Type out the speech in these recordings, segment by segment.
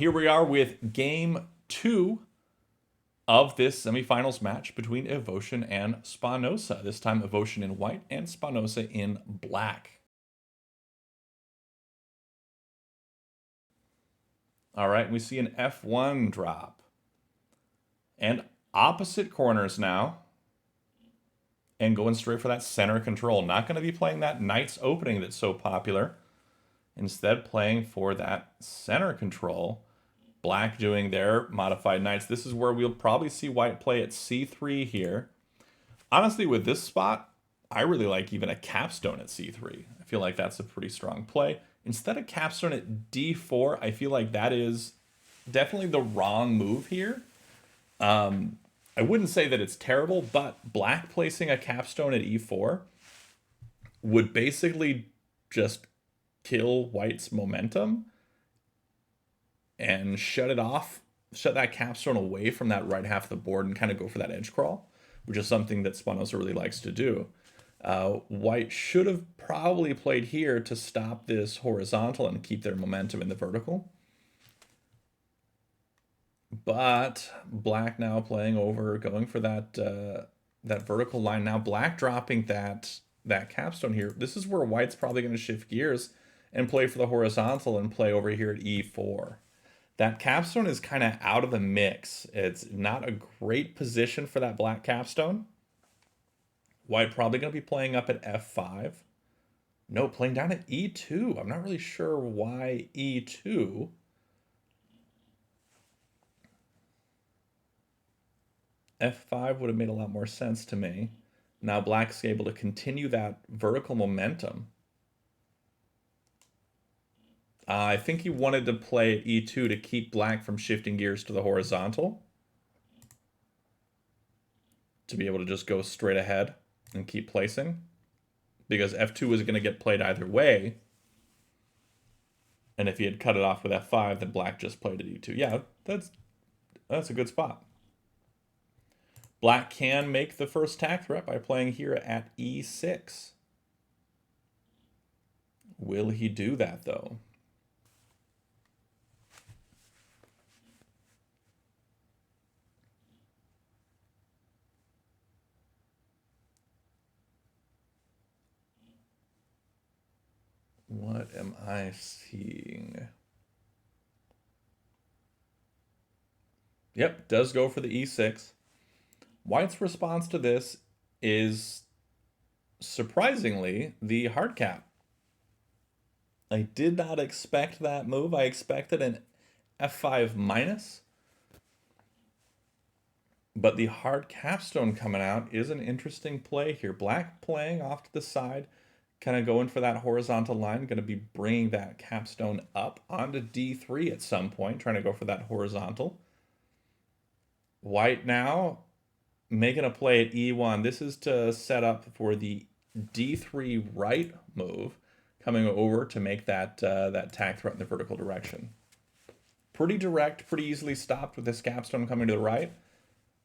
Here we are with game 2 of this semifinals match between Evoshen and Spawnoza. This time Evoshen in white and Spawnoza in black. All right, we see an F1 drop. And opposite corners now. And going straight for that center control. Not going to be playing that Knight's opening that's so popular. Instead, playing for that center control. Black doing their modified knights. This is where we'll probably see white play at c3 here. Honestly, with this spot, I really like even a capstone at c3. I feel like that's a pretty strong play. Instead of capstone at d4, I feel like that is definitely the wrong move here. I wouldn't say that it's terrible, but black placing a capstone at e4 would basically just kill white's momentum and shut it off, shut that capstone away from that right half of the board and kind of go for that edge crawl, which is something that Spawnoza really likes to do. White should have probably played here to stop this horizontal and keep their momentum in the vertical. But black now playing over, going for that that vertical line. Now black dropping that capstone here. This is where white's probably going to shift gears and play for the horizontal and play over here at e4. That capstone is kind of out of the mix. It's not a great position for that black capstone. White probably going to be playing up at f5. No, playing down at e2. I'm not really sure why e2. f5 would have made a lot more sense to me. Now black's able to continue that vertical momentum. I think he wanted to play at e2 to keep black from shifting gears to the horizontal. To be able to just go straight ahead and keep placing. Because f2 was going to get played either way. And if he had cut it off with f5, then black just played at e2. Yeah, that's a good spot. Black can make the first tack threat by playing here at e6. Will he do that, though? What am I seeing? Yep, does go for the e6. White's response to this is surprisingly the hard cap. I did not expect that move. I expected an f5 minus. But the hard capstone coming out is an interesting play here. Black playing off to the side, kind of going for that horizontal line, going to be bringing that capstone up onto d3 at some point, trying to go for that horizontal. White now making a play at e1. This is to set up for the d3 right move, coming over to make that that tack threat in the vertical direction. Pretty direct, pretty easily stopped with this capstone coming to the right.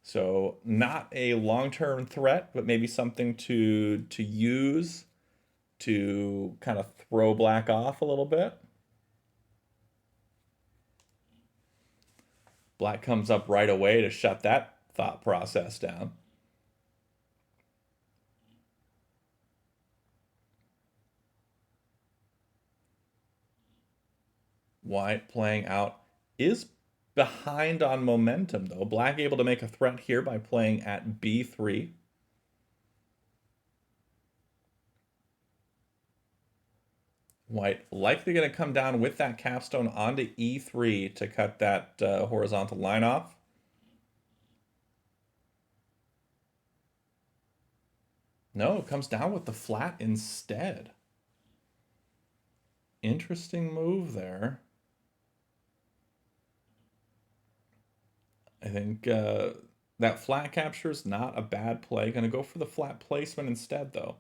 So not a long-term threat, but maybe something to use to kind of throw black off a little bit. Black comes up right away to shut that thought process down. White playing out is behind on momentum, though. Black able to make a threat here by playing at b3. White likely going to come down with that capstone onto e3 to cut that horizontal line off. No, it comes down with the flat instead. Interesting move there. I think that flat capture is not a bad play. Going to go for the flat placement instead, though.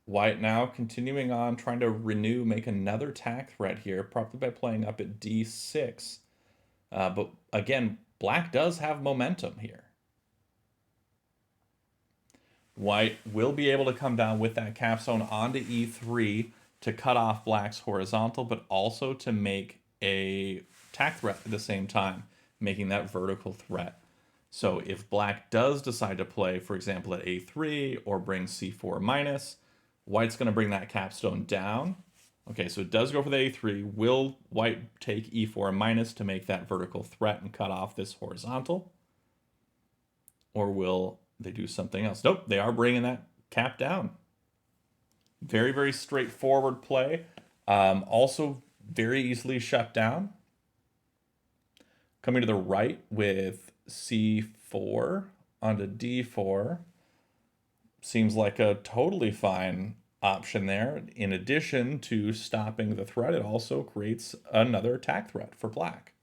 White now continuing on, trying to renew, make another tack threat here, probably by playing up at d6. But again, black does have momentum here. White will be able to come down with that capstone onto e3 to cut off black's horizontal, but also to make a tack threat at the same time, making that vertical threat. So if black does decide to play, for example, at a3 or bring c4 minus, white's going to bring that capstone down. Okay, so it does go for the a3. Will white take e4 minus to make that vertical threat and cut off this horizontal? Or will they do something else? Nope, they are bringing that cap down. Very, very straightforward play. Also very easily shut down. Coming to the right with c4 onto d4 seems like a totally fine option there. In addition to stopping the threat, it also creates another attack threat for black.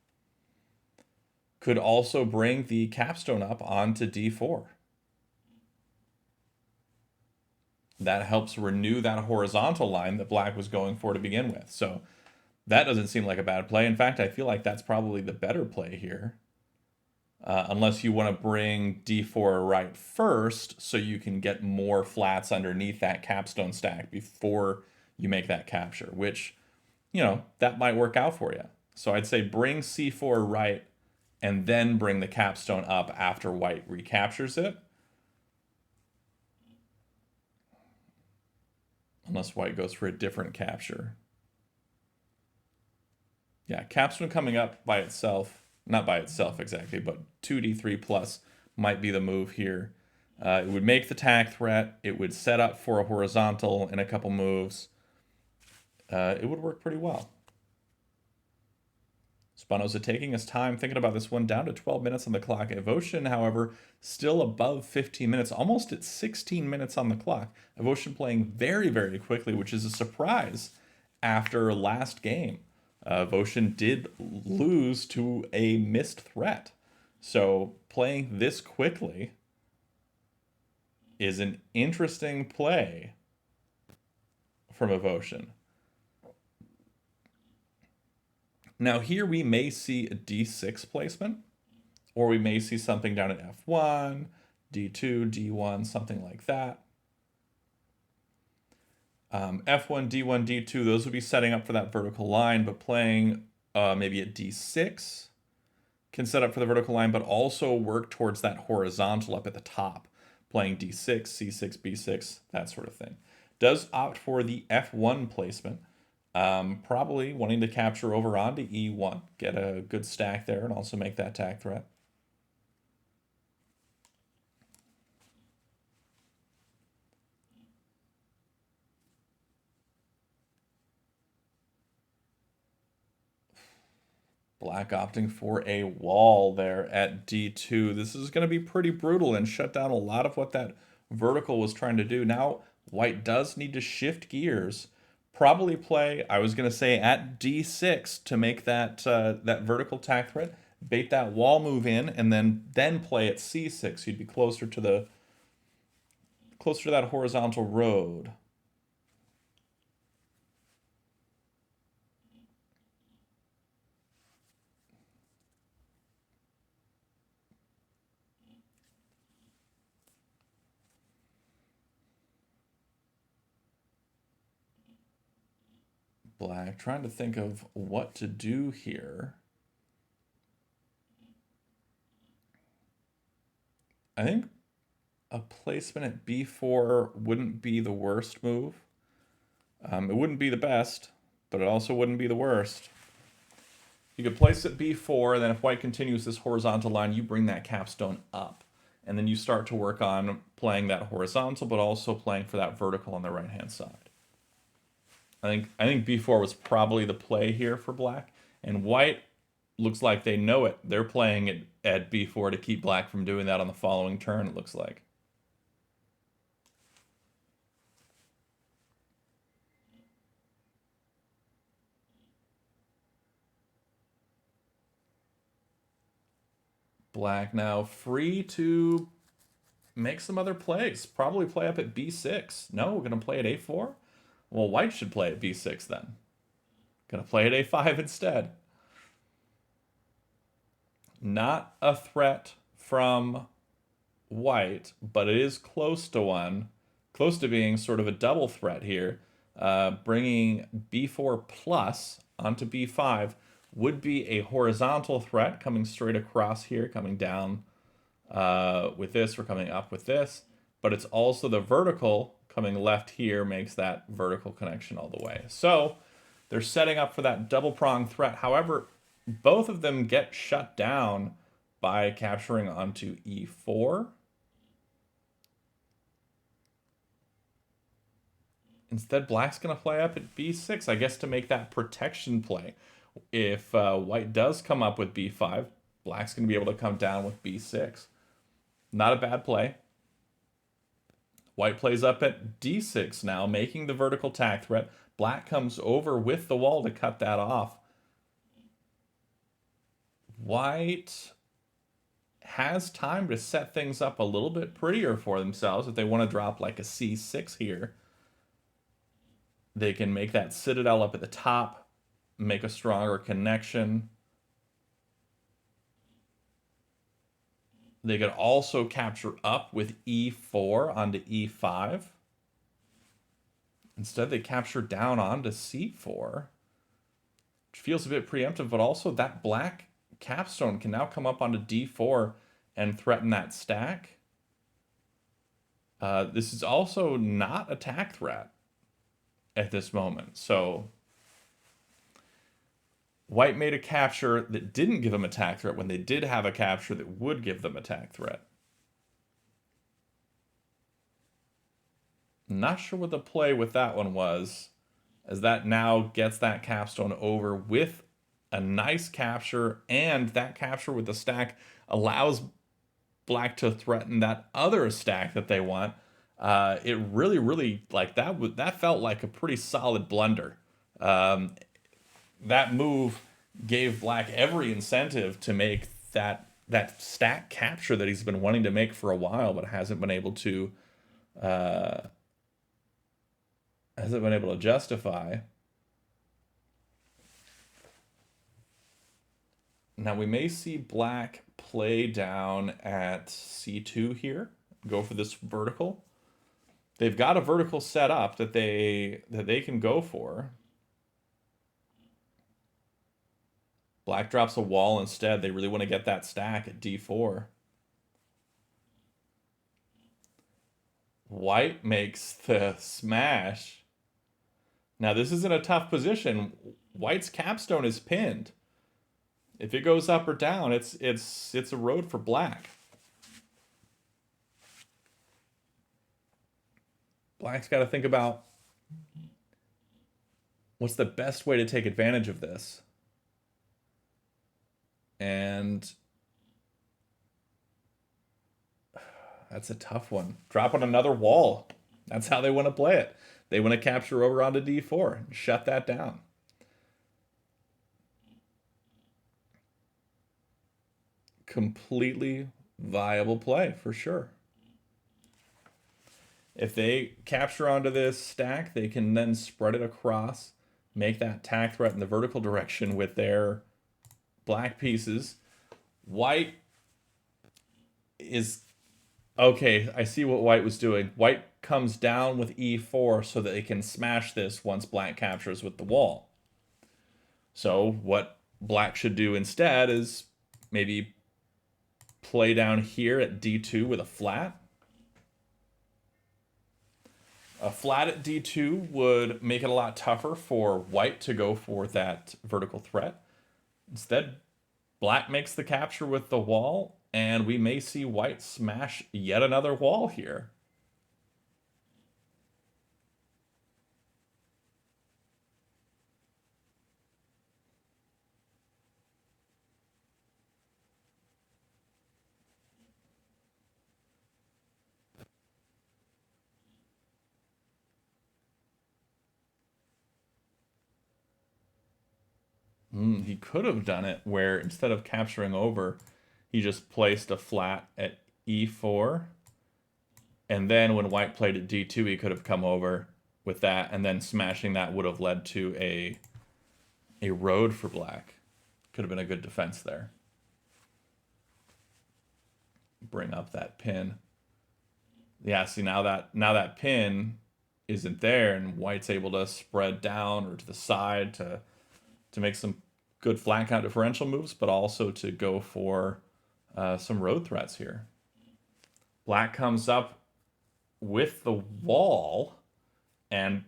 Could also bring the capstone up onto d4. That helps renew that horizontal line that black was going for to begin with. So that doesn't seem like a bad play. In fact, I feel like that's probably the better play here. Unless you want to bring d4 right first so you can get more flats underneath that capstone stack before you make that capture, which, you know, that might work out for you. So I'd say bring c4 right and then bring the capstone up after white recaptures it. Unless white goes for a different capture. Yeah, capstone coming up by itself, not by itself exactly, but 2d3 plus might be the move here. It would make the tack threat. It would set up for a horizontal in a couple moves. It would work pretty well. Spawnoza taking his time, thinking about this one, down to 12 minutes on the clock. Evoshen, however, still above 15 minutes, almost at 16 minutes on the clock. Evoshen playing very, very quickly, which is a surprise after last game. Evoshen did lose to a missed threat. So playing this quickly is an interesting play from Evoshen. Now here we may see a d6 placement, or we may see something down at f1, d2, d1, something like that. F1, d1, d2, those would be setting up for that vertical line, but playing maybe at d6 can set up for the vertical line, but also work towards that horizontal up at the top, playing d6, c6, b6, that sort of thing. Does opt for the f1 placement. Probably wanting to capture over onto e1, get a good stack there, and also make that tack threat. Black opting for a wall there at d2. This is going to be pretty brutal and shut down a lot of what that vertical was trying to do. Now, white does need to shift gears. Probably play, I was going to say, at d6 to make that that vertical tack threat. Bait that wall move in, and then play at c6. You'd be closer to that horizontal road. Black, trying to think of what to do here. I think a placement at b4 wouldn't be the worst move. It wouldn't be the best, but it also wouldn't be the worst. You could place at b4, and then if white continues this horizontal line, you bring that capstone up. And then you start to work on playing that horizontal, but also playing for that vertical on the right-hand side. I think b4 was probably the play here for black, and white looks like they know it. They're playing it at b4 to keep black from doing that on the following turn, it looks like. Black now free to make some other plays. Probably play up at b6. No, we're going to play at a4? Well, white should play at b6 then. Going to play at a5 instead. Not a threat from white, but it is close to one. Close to being sort of a double threat here. Bringing b4 plus onto b5 would be a horizontal threat coming straight across here, coming down with this, or coming up with this. But it's also the vertical coming left here makes that vertical connection all the way. So they're setting up for that double prong threat. However, both of them get shut down by capturing onto e4. Instead, black's going to play up at b6, I guess, to make that protection play. If white does come up with b5, black's going to be able to come down with b6. Not a bad play. White plays up at d6 now, making the vertical tack threat. Black comes over with the wall to cut that off. White has time to set things up a little bit prettier for themselves. If they want to drop like a c6 here, they can make that citadel up at the top, make a stronger connection. They could also capture up with e4 onto e5. Instead, they capture down onto c4, which feels a bit preemptive, but also that black capstone can now come up onto d4 and threaten that stack. This is also not a tack threat at this moment. So white made a capture that didn't give them a tack threat when they did have a capture that would give them a tack threat. Not sure what the play with that one was, as that now gets that capstone over with a nice capture, and that capture with the stack allows black to threaten that other stack that they want. It really, like, that felt like a pretty solid blunder. That move gave black every incentive to make that stack capture that he's been wanting to make for a while, but hasn't been able to justify. Now we may see black play down at c2 here, go for this vertical. They've got a vertical set up that they can go for. Black drops a wall instead. They really want to get that stack at d4. White makes the smash. Now this isn't a tough position. White's capstone is pinned. If it goes up or down, it's a road for black. Black's got to think about what's the best way to take advantage of this. And that's a tough one. Drop on another wall. That's how they want to play it. They want to capture over onto d4 and shut that down. Completely viable play for sure. If they capture onto this stack, they can then spread it across, make that tack threat in the vertical direction with their black pieces. White is... Okay, I see what white was doing. White comes down with e4 so that they can smash this once black captures with the wall. So what black should do instead is maybe play down here at d2 with a flat. A flat at d2 would make it a lot tougher for white to go for that vertical threat. Instead, black makes the capture with the wall, and we may see white smash yet another wall here. He could have done it where instead of capturing over, he just placed a flat at e4. And then when white played at d2, he could have come over with that, and then smashing that would have led to a road for black. Could have been a good defense there. Bring up that pin. Yeah, see, now that pin isn't there, and white's able to spread down or to the side to make some good flat count differential moves, but also to go for some road threats here. Black comes up with the wall, and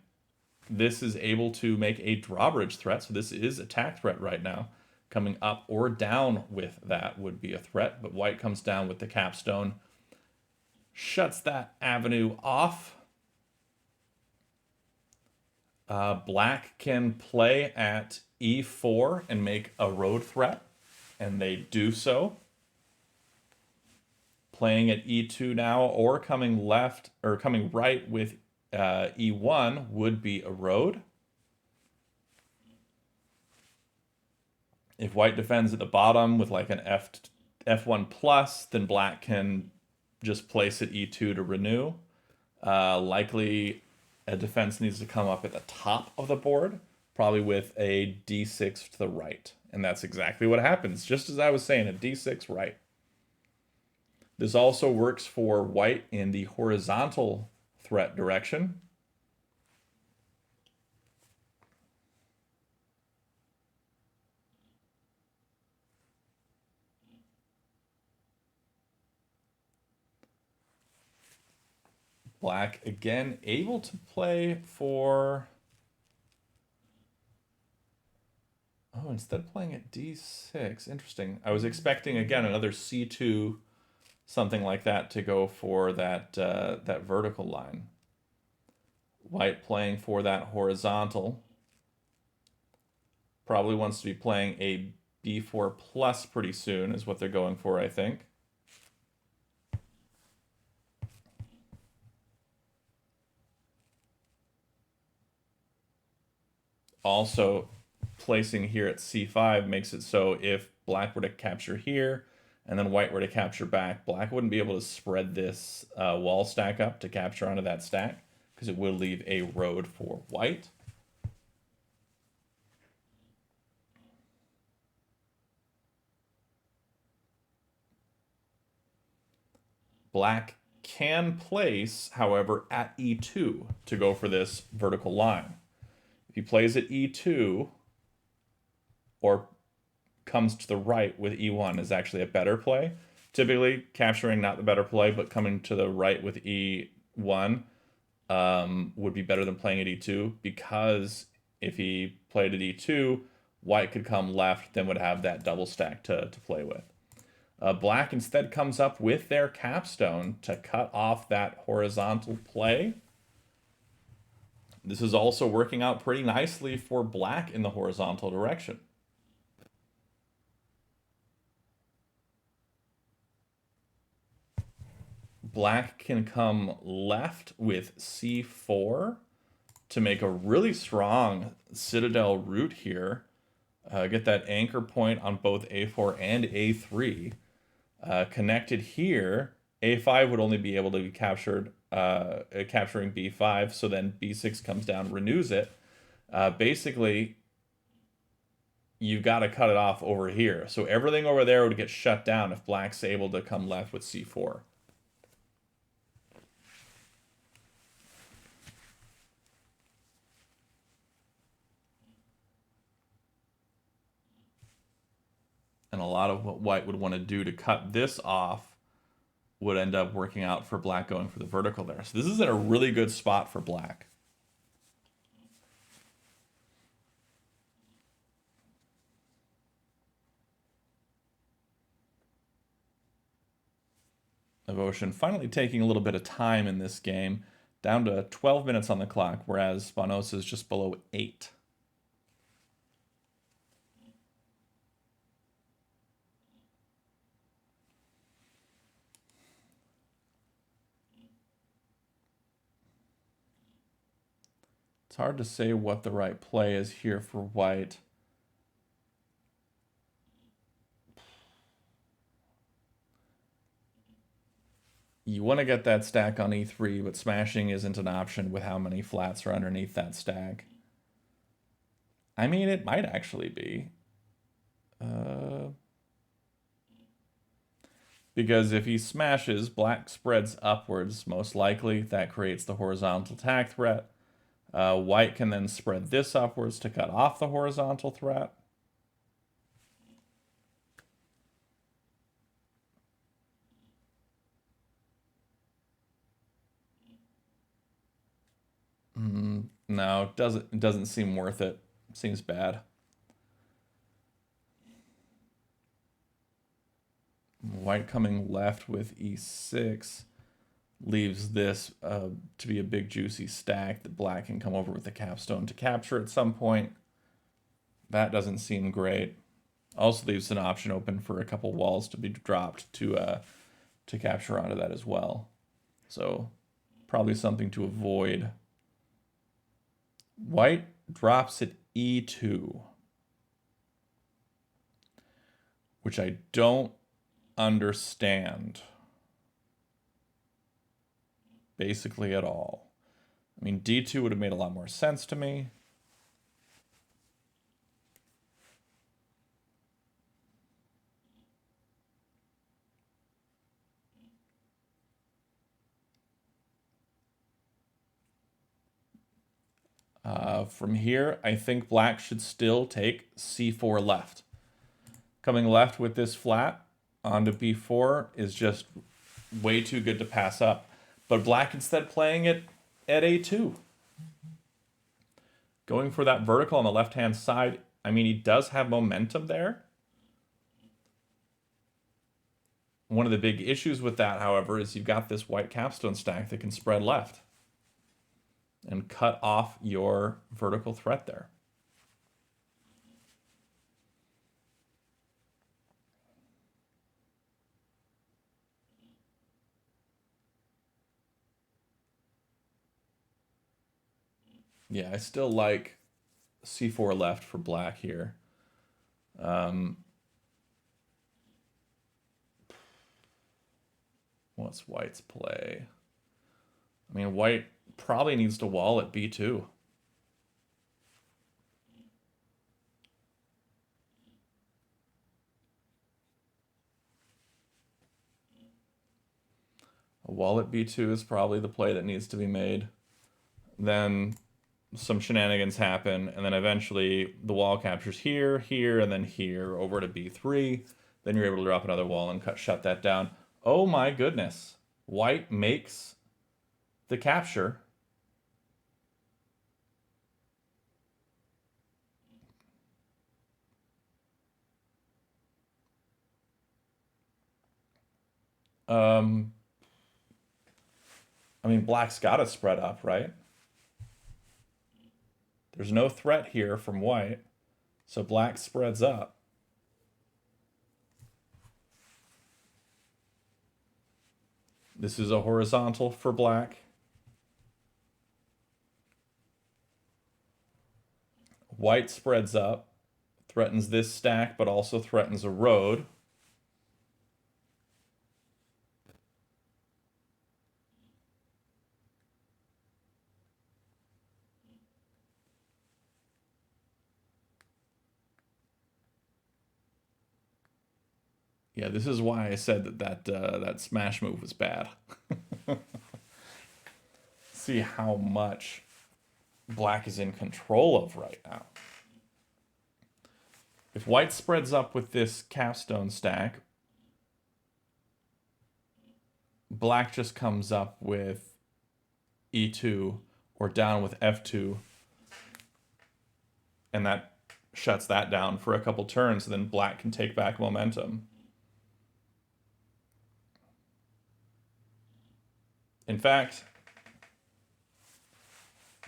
this is able to make a drawbridge threat. So this is attack threat right now. Coming up or down with that would be a threat, but white comes down with the capstone, shuts that avenue off. Black can play at e4 and make a road threat, and they do so. Playing at e2 now, or coming left or coming right with e1 would be a road. If white defends at the bottom with like an f1 plus, then black can just place at e2 to renew. Likely a defense needs to come up at the top of the board, probably with a d6 to the right. And that's exactly what happens, just as I was saying, a d6 right. This also works for white in the horizontal threat direction. Black, again, able to play for... Oh, instead of playing at d6, interesting. I was expecting, again, another c2, something like that, to go for that, that vertical line. White playing for that horizontal. Probably wants to be playing a b4 plus pretty soon, is what they're going for, I think. Also, placing here at c5 makes it so if black were to capture here and then white were to capture back, black wouldn't be able to spread this wall stack up to capture onto that stack, because it will leave a road for white. Black can place, however, at e2 to go for this vertical line. If he plays at e2 or comes to the right with e1 is actually a better play. Typically, capturing not the better play, but coming to the right with e1 would be better than playing at e2, because if he played at e2, white could come left, then would have that double stack to play with. Black instead comes up with their capstone to cut off that horizontal play. This is also working out pretty nicely for black in the horizontal direction. Black can come left with c4 to make a really strong citadel route here. Get that anchor point on both a4 and a3. Connected here, a5 would only be able to be captured, capturing b5, so then b6 comes down, renews it. Basically, you've got to cut it off over here. So everything over there would get shut down if black's able to come left with c4. And a lot of what white would want to do to cut this off would end up working out for black going for the vertical there. So this is in a really good spot for black. Evoshen finally taking a little bit of time in this game, down to 12 minutes on the clock, whereas Spawnoza is just below 8. It's hard to say what the right play is here for white. You want to get that stack on e3, but smashing isn't an option with how many flats are underneath that stack. I mean, it might actually be. Because if he smashes, black spreads upwards, most likely. That creates the horizontal attack threat. White can then spread this upwards to cut off the horizontal threat. No, it doesn't seem worth it. Seems bad. White coming left with e6 leaves this to be a big juicy stack that black can come over with the capstone to capture at some point. That doesn't seem great. Also leaves an option open for a couple walls to be dropped to capture onto that as well. So probably something to avoid. White drops at e2, which I don't understand basically at all. I mean, d2 would have made a lot more sense to me. From here, I think black should still take c4 left. Coming left with this flat onto b4 is just way too good to pass up. But black instead playing it at a2. Going for that vertical on the left-hand side. I mean, he does have momentum there. One of the big issues with that, however, is you've got this white capstone stack that can spread left and cut off your vertical threat there. Yeah, I still like c4 left for black here. What's white's play? I mean, white probably needs to wall at b2. A wall at b2 is probably the play that needs to be made. Then some shenanigans happen, and then eventually the wall captures here, here, and then here over to b3. Then you're able to drop another wall and shut that down. Oh my goodness. White makes the capture. I mean, black's got to spread up, right? There's no threat here from white, so black spreads up. This is a horizontal for black. White spreads up, threatens this stack, but also threatens a road. Yeah, this is why I said that smash move was bad. See how much black is in control of right now. If white spreads up with this capstone stack, black just comes up with e2 or down with f2, and that shuts that down for a couple turns, and then black can take back momentum. In fact,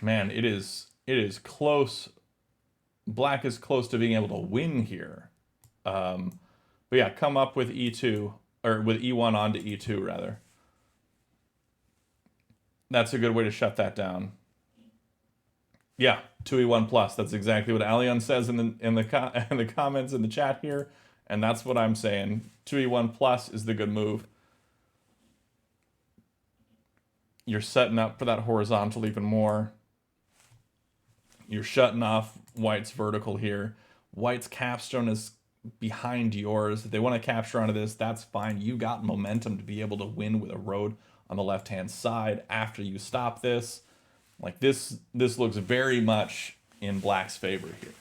man, it is close. Black is close to being able to win here. But yeah, come up with e2, or with e1 onto e2 rather. That's a good way to shut that down. Yeah, 2e1 plus. That's exactly what Alion says in the comments in the chat here, and that's what I'm saying. 2e1 plus is the good move. You're setting up for that horizontal even more. You're shutting off white's vertical here. White's capstone is behind yours. If they want to capture onto this, that's fine. You got momentum to be able to win with a road on the left-hand side after you stop this. Like this looks very much in black's favor here.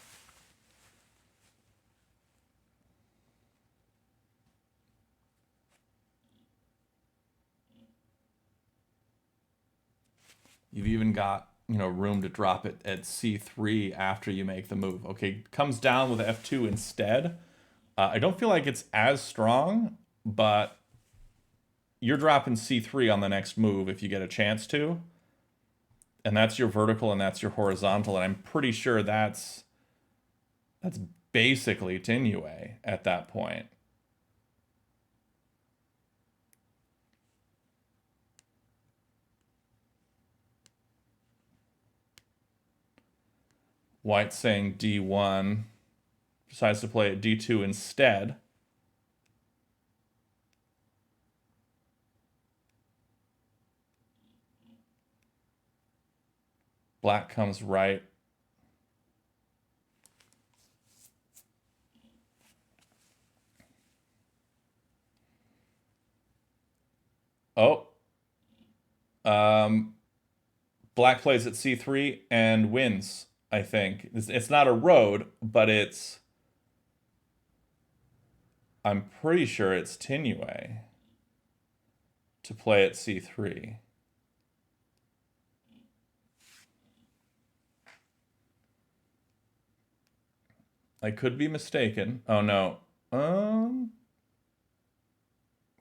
You've even got room to drop it at c3 after you make the move. Okay, comes down with f2 instead. I don't feel like it's as strong, but you're dropping c3 on the next move if you get a chance to. And that's your vertical and that's your horizontal, and I'm pretty sure that's basically Tinue at that point. White saying d1, decides to play at d2 instead. Black comes right. Oh. Black plays at c3 and wins, I think. It's not a road, but it's... I'm pretty sure it's Tinue to play at c3. I could be mistaken. Oh, no. I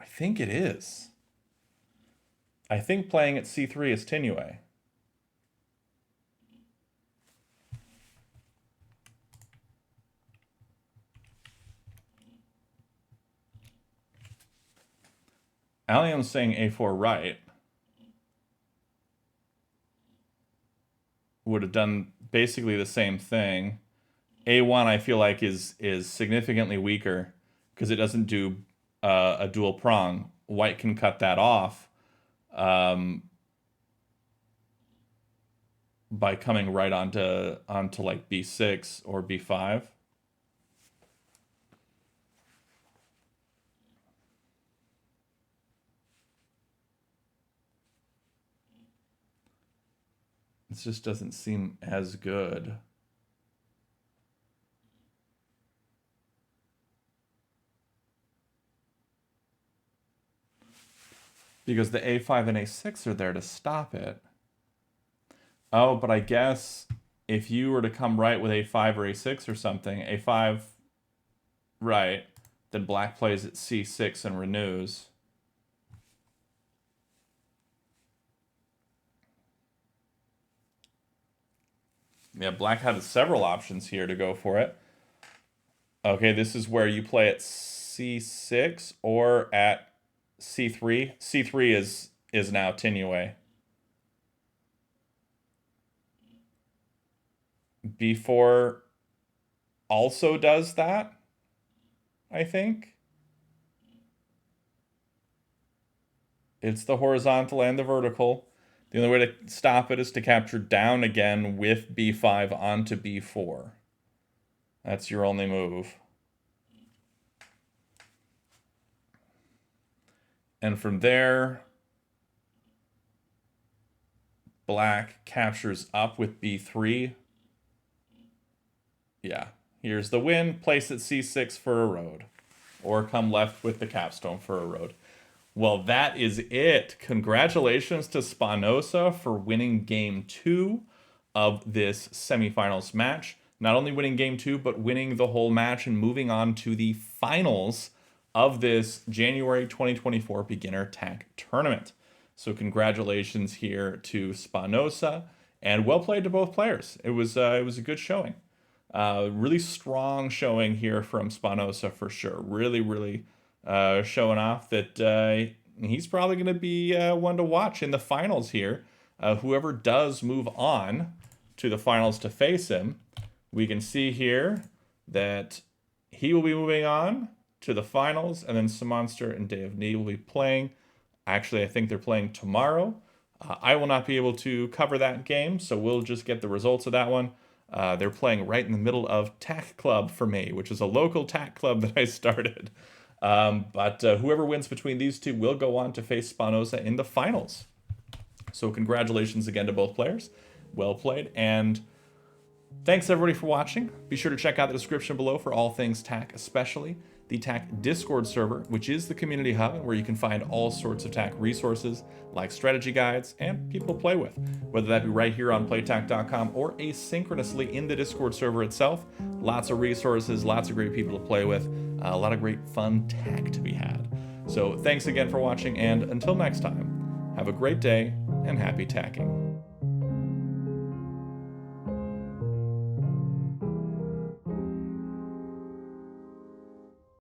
think it is. I think playing at c3 is Tinue. Allium's saying a4 right. Would have done basically the same thing. A1 I feel like is significantly weaker because it doesn't do a dual prong. White can cut that off by coming right onto like b6 or b5. It just doesn't seem as good. Because the a5 and a6 are there to stop it. Oh, but I guess if you were to come right with a5 or a6 or something, a5 right, then black plays at c6 and renews. Yeah, black had several options here to go for it. Okay, this is where you play at c6 or at c3. c3 is now Tinue. b4 also does that, I think. It's the horizontal and the vertical. The only way to stop it is to capture down again with b5 onto b4. That's your only move. And from there, black captures up with b3. Yeah, here's the win. Place at c6 for a road. Or come left with the capstone for a road. Well, that is it. Congratulations to Spawnoza for winning Game 2 of this semifinals match. Not only winning Game 2, but winning the whole match and moving on to the finals of this January 2024 Beginner Tag Tournament. So congratulations here to Spawnoza, and well played to both players. It was a good showing. Really strong showing here from Spawnoza for sure. Really showing off that he's probably going to be one to watch in the finals here. Whoever does move on to the finals to face him, we can see here that he will be moving on to the finals, and then Samonster and Day of Need will be playing. Actually, I think they're playing tomorrow. I will not be able to cover that game, so we'll just get the results of that one. They're playing right in the middle of TAC Club for me, which is a local TAC club that I started. But whoever wins between these two will go on to face Spawnoza in the finals. So congratulations again to both players. Well played. And thanks everybody for watching. Be sure to check out the description below for all things TAC especially. the TAC Discord server, which is the community hub and where you can find all sorts of TAC resources like strategy guides and people to play with, whether that be right here on playtac.com or asynchronously in the Discord server itself. Lots of resources, lots of great people to play with, a lot of great fun TAC to be had. So thanks again for watching, and until next time, have a great day and happy tacking.